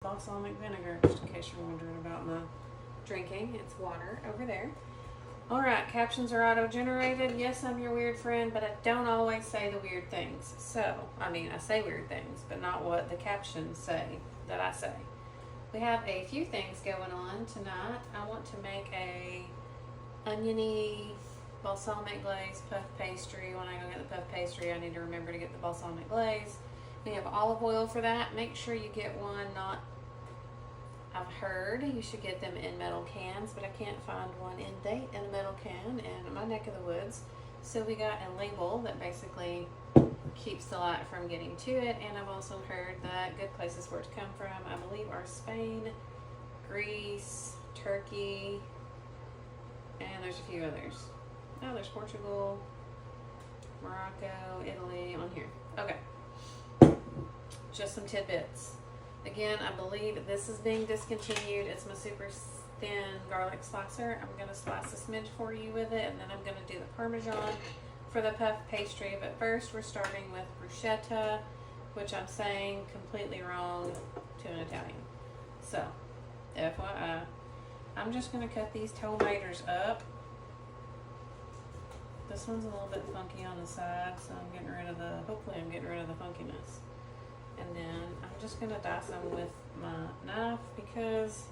balsamic vinegar, just in case you're wondering about my drinking. It's water over there. Alright, captions are auto-generated. Yes, I'm your weird friend, but I don't always say the weird things. So, I say weird things, but not what the captions say that I say. We have a few things going on tonight. I want to make a oniony balsamic glaze puff pastry. When I go get the puff pastry, I need to remember to get the balsamic glaze. We have olive oil for that. Make sure you get one I've heard you should get them in metal cans, but I can't find one in date in a metal can in my neck of the woods. So we got a label that basically keeps the light from getting to it, and I've also heard that good places for it to come from, I believe, are Spain, Greece, Turkey, and there's a few others. Oh, there's Portugal, Morocco, Italy on here. Okay. Just some tidbits. Again, I believe this is being discontinued. It's my super thin garlic slicer. I'm going to slice a smidge for you with it, and then I'm going to do the Parmesan for the puff pastry. But first, we're starting with bruschetta, which I'm saying completely wrong to an Italian. So, FYI, I'm just going to cut these tomatoes up. This one's a little bit funky on the side, so hopefully I'm getting rid of the funkiness. And then I'm just going to dice them with my knife because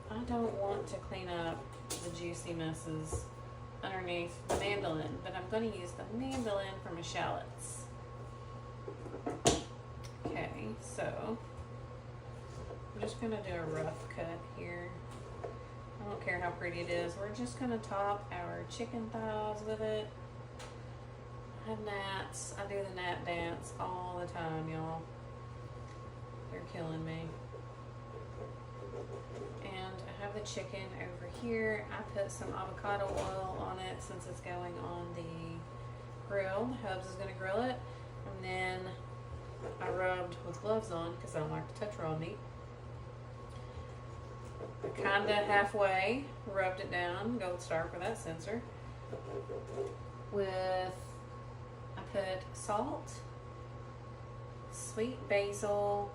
I don't want to clean up the juicy messes underneath the mandolin, but I'm going to use the mandolin for my shallots. Okay, so I'm just going to do a rough cut here. I don't care how pretty it is. We're just going to top our chicken thighs with it. I have gnats. I do the gnat dance all the time, y'all. They're killing me. And I have the chicken over here. I put some avocado oil on it since it's going on the grill. Hubs is going to grill it. And then I rubbed with gloves on because I don't like to touch raw meat. I kind of halfway rubbed it down. Gold star for that sensor. I put salt, sweet basil,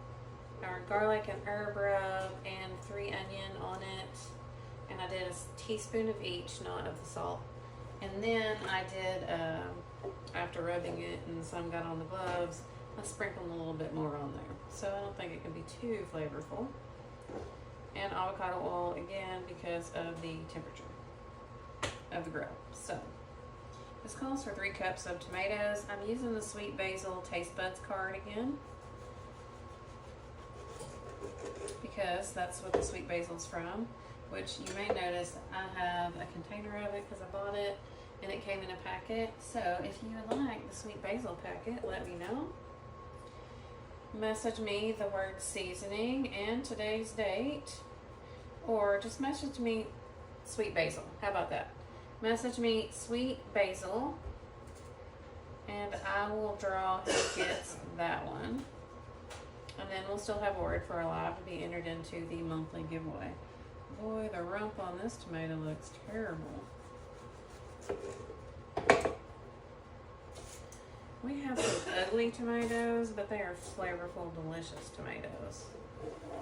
our garlic and herb rub, and 3 onion on it. And I did a teaspoon of each, not of the salt. And then I did, after rubbing it and some got on the gloves, I sprinkled a little bit more on there. So I don't think it can be too flavorful. And avocado oil again because of the temperature of the grill. So this calls for 3 cups of tomatoes. I'm using the Sweet Basil Taste Buds card again because that's what the sweet basil's from, which you may notice I have a container of it because I bought it and it came in a packet. So if you would like the sweet basil packet, let me know. Message me the word seasoning and today's date, or just message me sweet basil. How about that? Message me sweet basil and I will draw who gets that one. And then we'll still have a word for alive to be entered into the monthly giveaway. Boy, the rump on this tomato looks terrible. We have some ugly tomatoes, but they are flavorful, delicious tomatoes.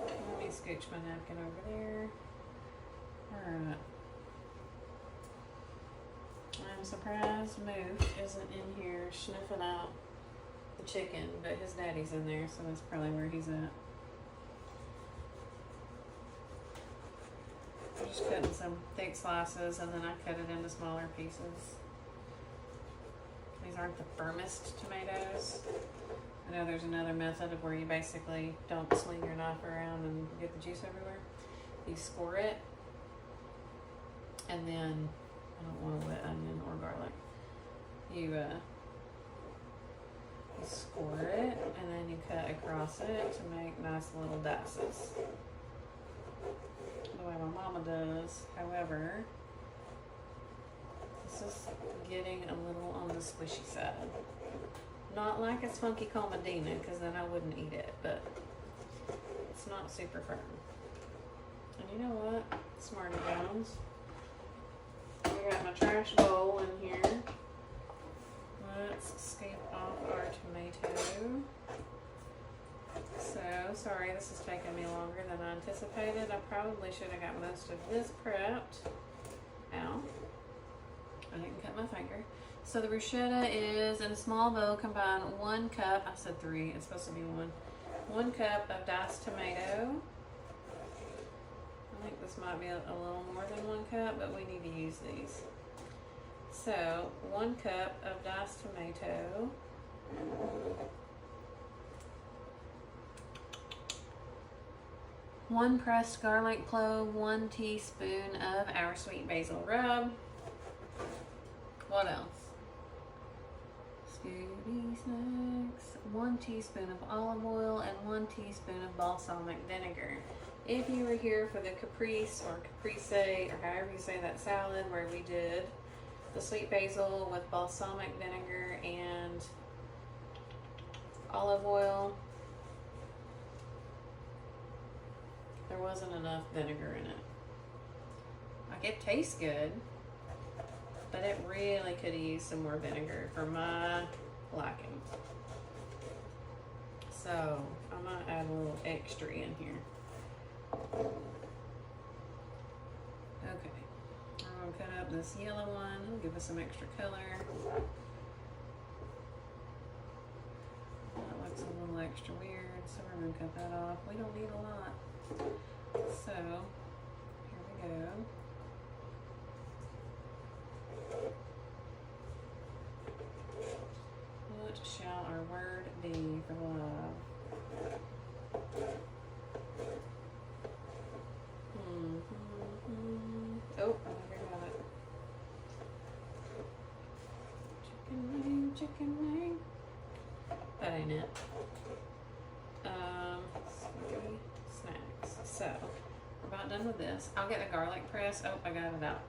Let me scooch my napkin over there. Alright. I'm surprised Moof isn't in here sniffing out the chicken, but his daddy's in there, so that's probably where he's at. I'm just cutting some thick slices, and then I cut it into smaller pieces. These aren't the firmest tomatoes. I know there's another method of where you basically don't swing your knife around and get the juice everywhere. You score it, and then I don't want a wet onion or garlic. You score it, and then you cut across it to make nice little dices. The way my mama does. However, this is getting a little on the squishy side. Not like it's funky Medina, because then I wouldn't eat it, but it's not super firm. And you know what? Smarty Bones. I got my trash bowl in here. Let's scoop off our tomato. So, sorry this is taking me longer than I anticipated. I probably should have got most of this prepped. Ow. I didn't cut my finger. So the bruschetta is in a small bowl. Combine 1 cup, I said 3, it's supposed to be 1. 1 cup of diced tomato. I think this might be a little more than 1 cup, but we need to use these. So 1 cup of diced tomato. 1 pressed garlic clove, 1 teaspoon of our sweet basil rub. What else? Scooby snacks. 1 teaspoon of olive oil and 1 teaspoon of balsamic vinegar. If you were here for the caprese or caprese or however you say that salad where we did the sweet basil with balsamic vinegar and olive oil, there wasn't enough vinegar in it. Like, it tastes good, but it really could have used some more vinegar for my liking. So I might add a little extra in here. Okay, I'm gonna cut up this yellow one. It'll give us some extra color. That looks a little extra weird, so we're gonna cut that off. We don't need a lot. So here we go. What shall our word be for love? Oh, I never got it. Chicken wing, chicken wing. That ain't it. Sweet snacks. So we're about done with this. I'll get the garlic press. Oh, I got it out.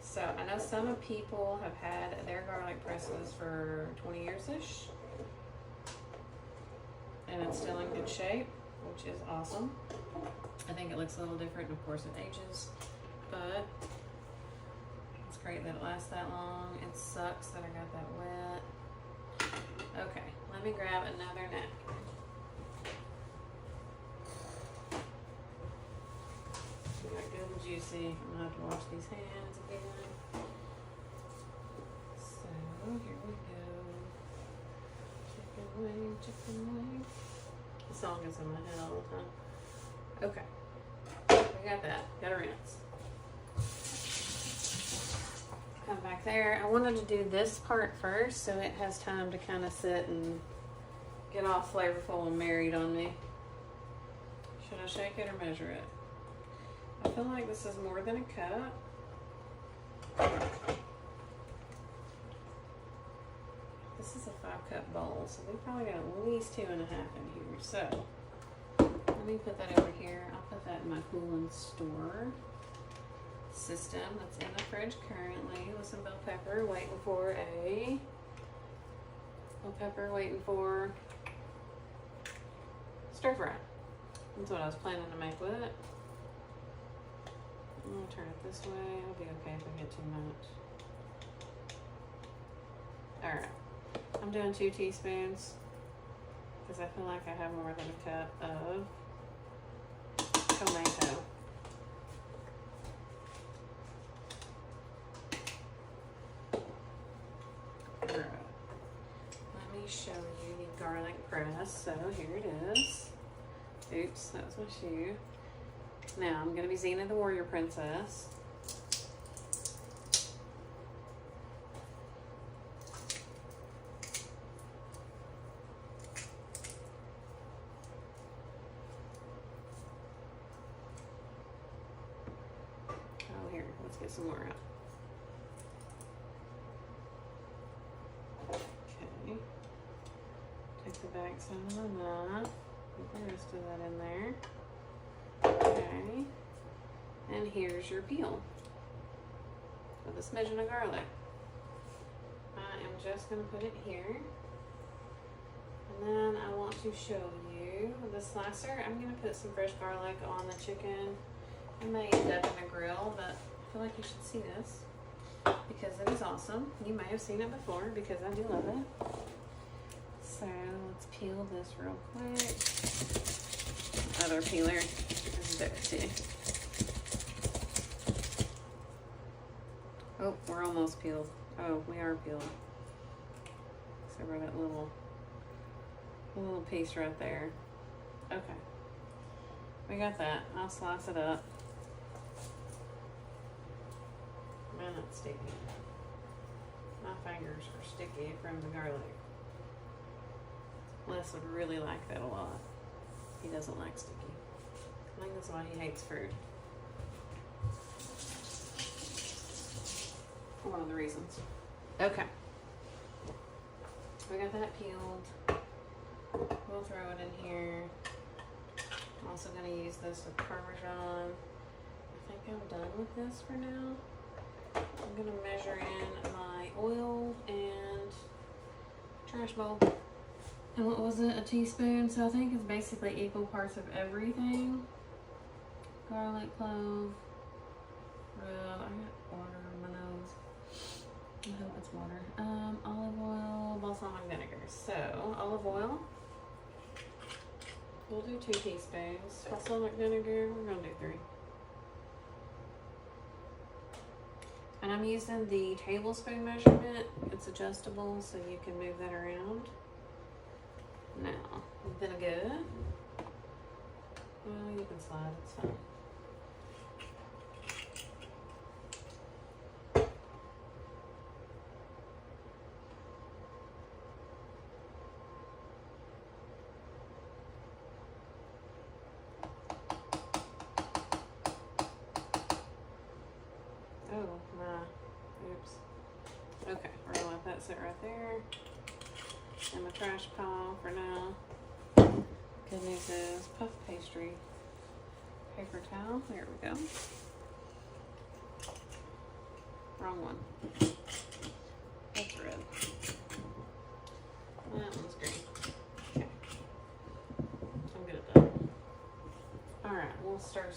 So I know some people have had their garlic presses for 20 years-ish. And it's still in good shape, which is awesome. I think it looks a little different, and of course it ages, but it's great that it lasts that long. It sucks that I got that wet. Okay, let me grab another napkin. We got good and juicy. I'm gonna have to wash these hands again. So here we go. Chicken wing, chicken wing. The song is in my head all the time. Okay, we got that. Gotta rinse. Come back there. I wanted to do this part first so it has time to kind of sit and get all flavorful and married on me. Should I shake it or measure it? I feel like this is more than a cup. This is a 5-cup bowl, so we probably got at least 2.5 in here. So let me put that over here. I'll put that in my cool and store system that's in the fridge currently with some bell pepper, waiting for stir fry. That's what I was planning to make with it. I'm gonna turn it this way. It'll be okay if we get too much. Alright, I'm doing 2 teaspoons because I feel like I have more than a cup of tomato. Alright, let me show you the garlic press. So here it is. Oops, that was my shoe. Now I'm going to be Xena the Warrior Princess. Oh, here, let's get some more out. Okay. Take the back side of the knife. Put the rest of that in there. Okay, and here's your peel with a smidgen of garlic. I am just going to put it here, and then I want to show you the slicer. I'm going to put some fresh garlic on the chicken. I may end up in a grill, but I feel like you should see this because it is awesome. You may have seen it before because I do love it. So let's peel this real quick. Other peeler is there too. Oh, we're almost peeled. Oh, we are peeled. Except for that little piece right there. Okay. We got that. I'll slice it up. Man, that's sticky. My fingers are sticky from the garlic. Les would really like that a lot. He doesn't like sticky. I think that's why he hates food. One of the reasons. Okay. We got that peeled. We'll throw it in here. I'm also going to use this with Parmesan. I think I'm done with this for now. I'm going to measure in my oil and trash bowl. And what was it? A teaspoon. So I think it's basically equal parts of everything. Garlic, clove, rub. I got water on my nose. I hope it's water. Olive oil, balsamic vinegar. So olive oil. We'll do 2 teaspoons. Balsamic vinegar, we're gonna do 3. And I'm using the tablespoon measurement. It's adjustable, so you can move that around. Now, vinegar. Well, you can slide, it's fine. Oh, my, oops. Okay, we're gonna let that sit right there in the trash pile for now. Good news is puff pastry paper towel. There we go. Wrong one. That's red. That one's green. Okay. I'm good at that. Alright, we'll stir.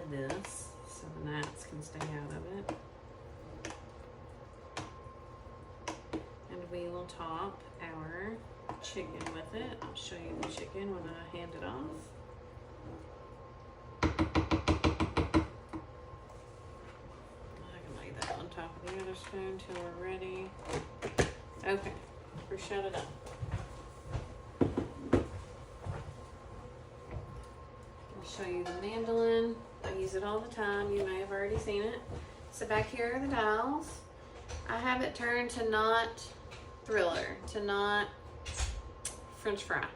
This so the gnats can stay out of it, and we will top our chicken with it. I'll show you the chicken when I hand it off. I can lay that on top of the other spoon till we're ready. Okay, we shut it up. I'll show you the mandolin. I use it all the time. You may have already seen it. So back here are the dials. I have it turned to not thriller, to not French fry.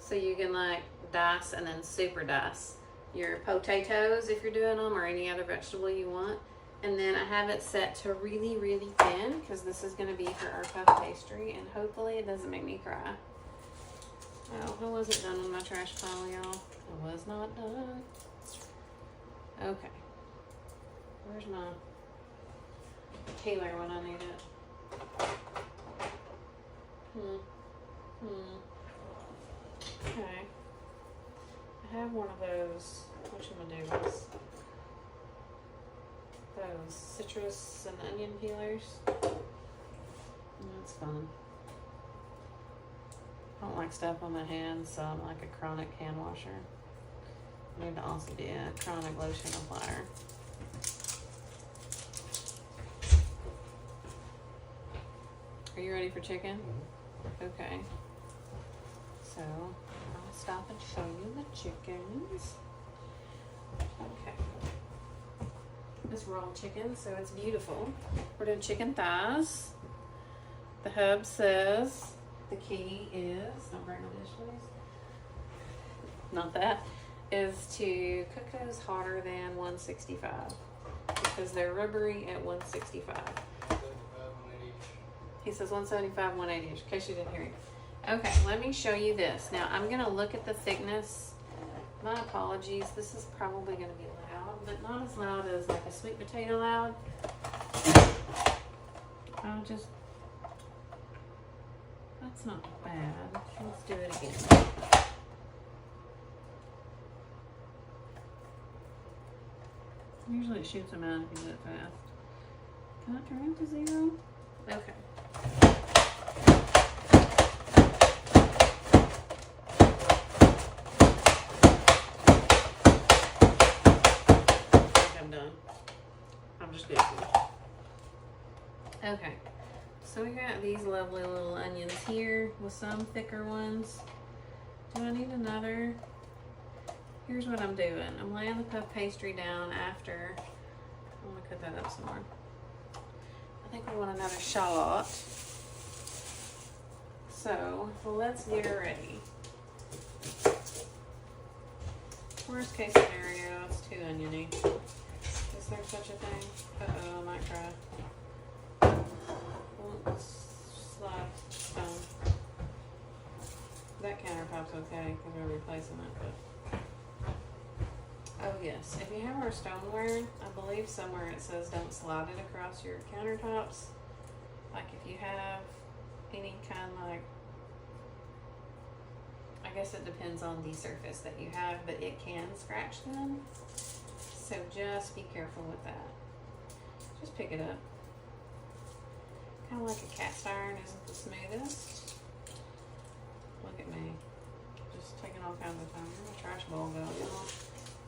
So you can like dice and then super dice your potatoes if you're doing them, or any other vegetable you want. And then I have it set to really, really thin because this is going to be for our puff pastry, and hopefully it doesn't make me cry. Oh, I wasn't done with my trash pile, y'all. I was not done. Okay. Where's my peeler when I need it? Okay. I have one of those. What should I do with this? Those citrus and onion peelers. That's fun. I don't like stuff on my hands, so I'm like a chronic hand washer. I need to also be a chronic lotion applier. Are you ready for chicken? Okay. So I'll stop and show you the chickens. Okay. This raw chicken, so it's beautiful. We're doing chicken thighs. The hub says the key is, don't break my dish, please. Not that. Is to cook those hotter than 165 because they're rubbery at 165. He says 175, 180, in case you didn't hear it. Okay, let me show you this. Now I'm gonna look at the thickness. My apologies, this is probably gonna be loud, but not as loud as like a sweet potato loud. That's not bad. Let's do it again. Usually it shoots them out if you do it fast. Can I turn it to 0? Okay. I think I'm done. I'm just guessing. Okay. So we got these lovely little onions here with some thicker ones. Do I need another? Here's what I'm doing. I'm laying the puff pastry down after. I'm gonna cut that up some more. I think we want another shallot. So, well, let's get her ready. Worst case scenario, it's too oniony. Is there such a thing? Uh-oh, I might cry. Slide stone. That countertop's okay because we're replacing it, but oh yes, if you have our stoneware, I believe somewhere it says don't slide it across your countertops. Like if you have any kind like, I guess it depends on the surface that you have, but it can scratch them. So just be careful with that. Just pick it up. Kind of like a cast iron isn't the smoothest. Look at me. Just taking all kinds of time. Where'd my trash bowl go? You know?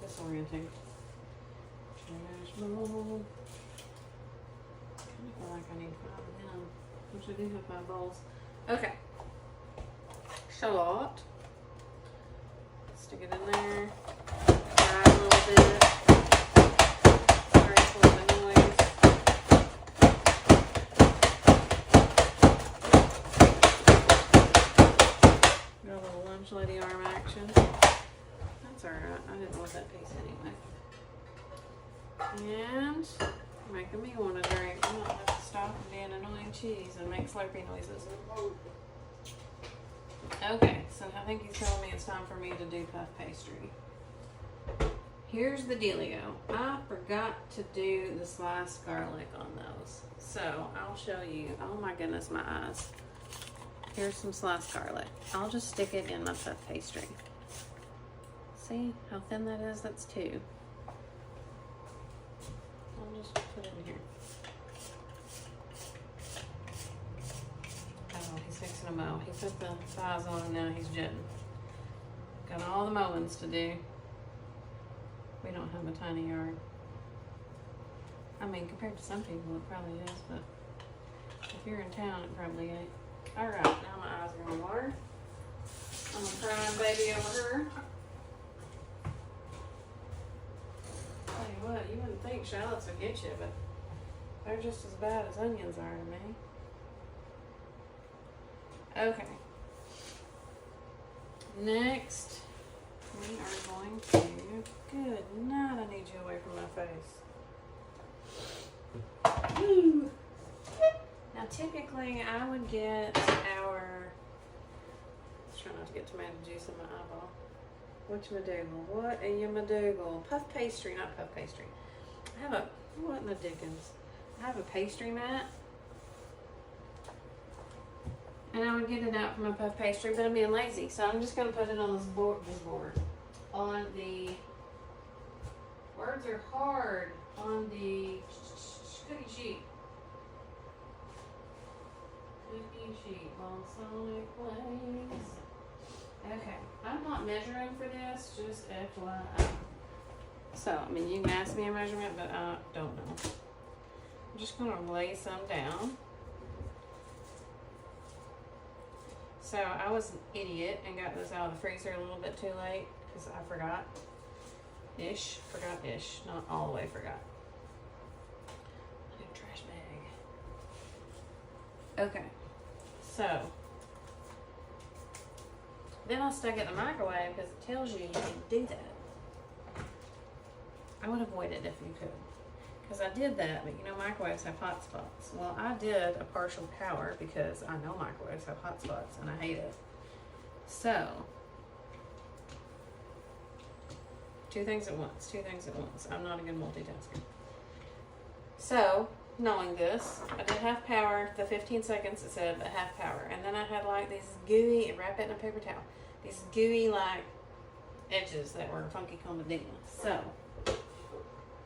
Disorienting. Trash bowl. I kind of feel like I need 5 of them. Which I do have 5 bowls. Okay. Shallot. Stick it in there. Fry it a little bit. Sorry, it's a little bit noise. Got a little lunch lady arm action. That's alright. I didn't want that piece anyway. And making me want to drink. I'm not have to stop and be an annoying cheese and make slurpy noises. Okay, so I think he's telling me it's time for me to do puff pastry. Here's the dealio. I forgot to do the sliced garlic on those. So I'll show you. Oh my goodness, my eyes. Here's some sliced garlic. I'll just stick it in my puff pastry. See how thin that is? That's 2. I'll just put it in here. Oh, he's fixing a mow. He put the thighs on and now he's jetting. Got all the mowings to do. We don't have a tiny yard. I mean, compared to some people, it probably is, but if you're in town, it probably ain't. All right, now my eyes are on water. I'm a crying baby over her. Tell you what, you wouldn't think shallots would get you, but they're just as bad as onions are to me. Okay. Next, we are going to, good night, I need you away from my face. Woo. Now typically I would get our, let's try not to get tomato juice in my eyeball. Whatchamadoogle, what a yamadoodle. Puff pastry, not puff pastry. I have a, what in the dickens? I have a pastry mat. And I would get it out from a puff pastry, but I'm being lazy. So I'm just going to put it on this board, on the, words are hard, on the cookie sheet. Cookie sheet, balsamic glaze. Okay, I'm not measuring for this, just FYI. So, I mean, you can ask me a measurement, but I don't know. I'm just going to lay some down. So I was an idiot and got this out of the freezer a little bit too late because I forgot. Forgot-ish, not all the way forgot. I need a trash bag. Okay, so then I stuck it in the microwave because it tells you you can do that. I would avoid it if you could. Because I did that, but you know microwaves have hot spots. Well, I did a partial power because I know microwaves have hot spots and I hate it. So, 2 things at once, 2 things at once. I'm not a good multitasker. So, knowing this, I did half power. The 15 seconds it said a half power. And then I had like these gooey, wrap it in a paper towel, these gooey like edges that were funky combination. So,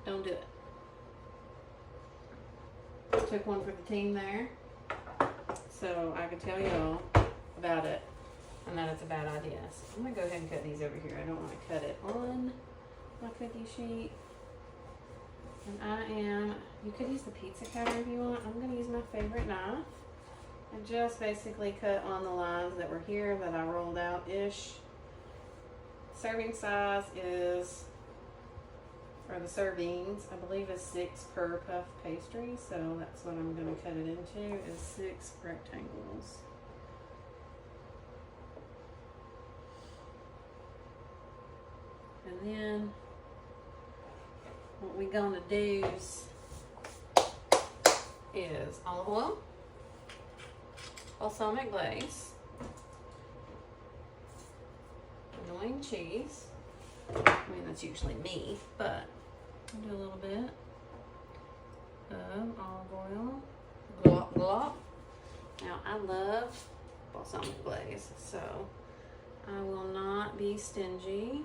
Don't do it. Took one for the team there, so I could tell y'all about it and that it's a bad idea. So I'm gonna go ahead and cut these over here. I don't want to cut it on my cookie sheet. And you could use the pizza cutter if you want. I'm gonna use my favorite knife and just basically cut on the lines that were here that I rolled out-ish. Serving size is, or the servings, I believe is 6 per puff pastry, so that's what I'm going to cut it into, is 6 rectangles. And then what we're going to do is olive oil, balsamic glaze, annoying cheese. I mean, that's usually me, but I'll do a little bit of olive oil. Glop, glop. Now, I love balsamic glaze, so I will not be stingy.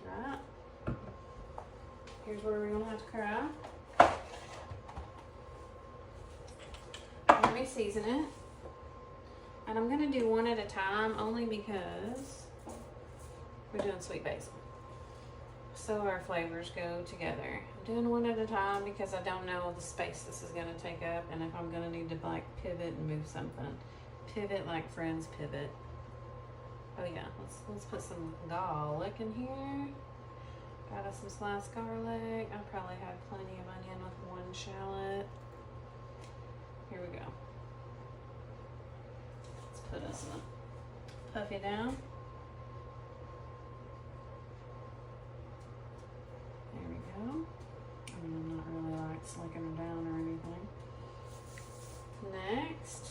Right. Here's where we're going to have to cry. Let me season it. And I'm going to do one at a time only because we're doing sweet basil. So our flavors go together. I'm doing one at a time because I don't know the space this is going to take up and if I'm going to need to like pivot and move something. Pivot like friends pivot. Oh yeah, let's put some garlic in here. Got us some sliced garlic. I probably had plenty of onion with 1 shallot. Here we go. Let's put us a puffy down. There we go. I mean, I'm not really like slicking her down or anything. Next.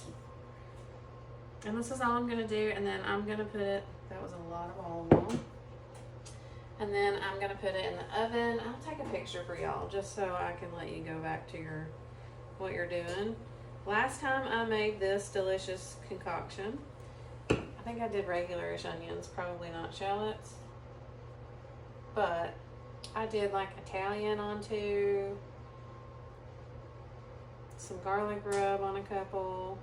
And this is all I'm gonna do, and then I'm gonna put it, that was a lot of olive oil. And then I'm gonna put it in the oven. I'll take a picture for y'all just so I can let you go back to what you're doing. Last time I made this delicious concoction, I think I did regularish onions, probably not shallots. But I did like Italian onto, some garlic rub on a couple.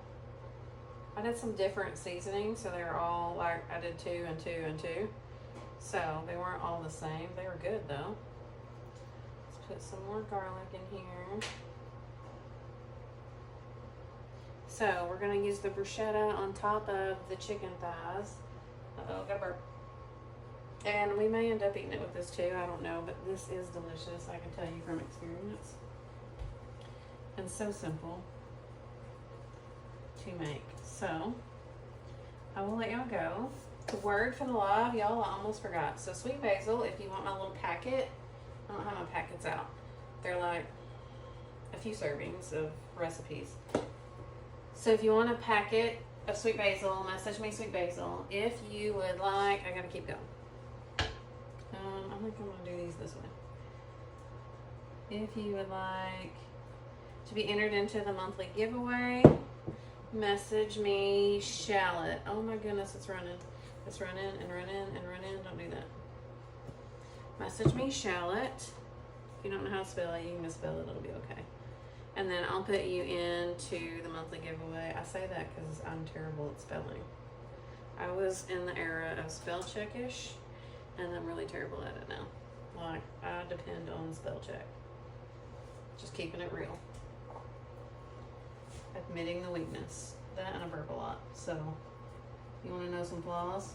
I did some different seasonings, so they were all like, I did 2 and 2 and 2. So they weren't all the same. They were good though. Let's put some more garlic in here. So we're gonna use the bruschetta on top of the chicken thighs. Uh-oh, got a burp. And we may end up eating it with this too, I don't know, but this is delicious, I can tell you from experience. And so simple to make. So, I will let y'all go. The word for the live, y'all, I almost forgot. So sweet basil, if you want my little packet, I don't have my packets out. They're like a few servings of recipes. So if you want a packet of sweet basil, message me sweet basil. If you would like, I gotta keep going. I think I'm gonna do these this way. If you would like to be entered into the monthly giveaway, message me shallot. Oh my goodness, it's running. It's running and running and running. Don't do that. Message me shallot. If you don't know how to spell it, you can misspell it. It'll be okay. And then I'll put you into the monthly giveaway. I say that because I'm terrible at spelling. I was in the era of spell checkish, and I'm really terrible at it now. Like, I depend on spell check. Just keeping it real. Admitting the weakness. That and I burp a lot. So, you want to know some flaws?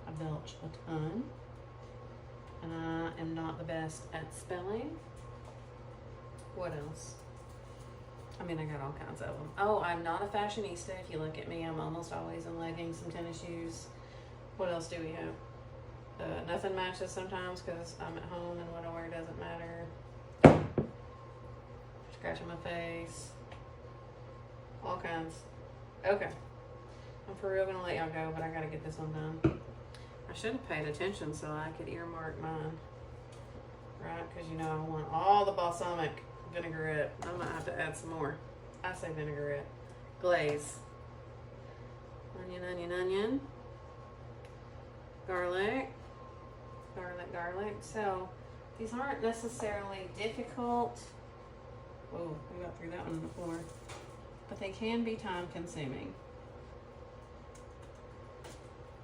I belch a ton. And I am not the best at spelling. What else? I mean, I got all kinds of them. Oh, I'm not a fashionista. If you look at me, I'm almost always in leggings, some tennis shoes. What else do we have? Nothing matches sometimes because I'm at home and what I wear doesn't matter. Scratching my face. All kinds. Okay. I'm for real gonna let y'all go, but I gotta get this one done. I should have paid attention so I could earmark mine. Right? Because you know I want all the balsamic vinaigrette. I might have to add some more. I say vinaigrette. Glaze. Onion, onion, onion. garlic, garlic. So these aren't necessarily difficult. Whoa, we got through that one before. But they can be time consuming.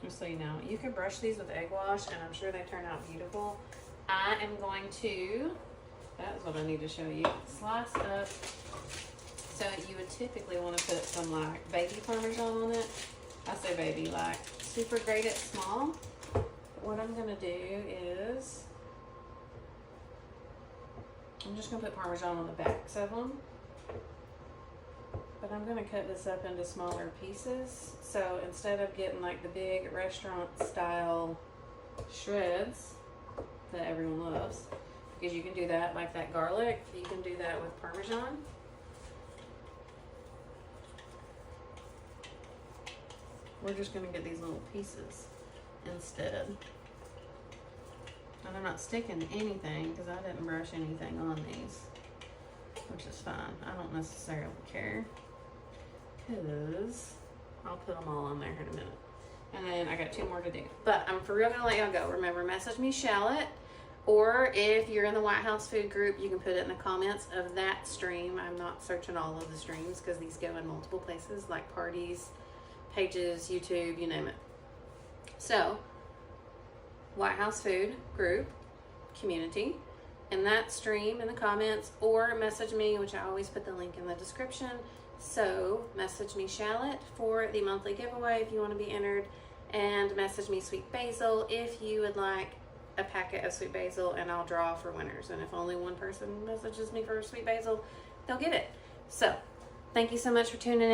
Just so you know. You could brush these with egg wash and I'm sure they turn out beautiful. I am going to, that's what I need to show you, slice up. So you would typically want to put some like baby Parmesan on it. I say baby, like super grated small. But what I'm going to do is, I'm just going to put Parmesan on the backs of them. But I'm going to cut this up into smaller pieces. So instead of getting like the big restaurant style shreds that everyone loves, because you can do that like that garlic, you can do that with Parmesan. We're just going to get these little pieces instead. And I'm not sticking anything because I didn't brush anything on these, which is fine. I don't necessarily care because I'll put them all on there in a minute. And then I got 2 more to do. But I'm for real going to let y'all go. Remember, message me shallot. Or if you're in the White House food group, you can put it in the comments of that stream. I'm not searching all of the streams because these go in multiple places like parties, pages, YouTube, you name it. So, White House food group, community, in that stream in the comments, or message me, which I always put the link in the description. So message me shallot for the monthly giveaway if you want to be entered, and message me sweet basil if you would like a packet of sweet basil, and I'll draw for winners. And if only one person messages me for sweet basil, they'll get it. So thank you so much for tuning in.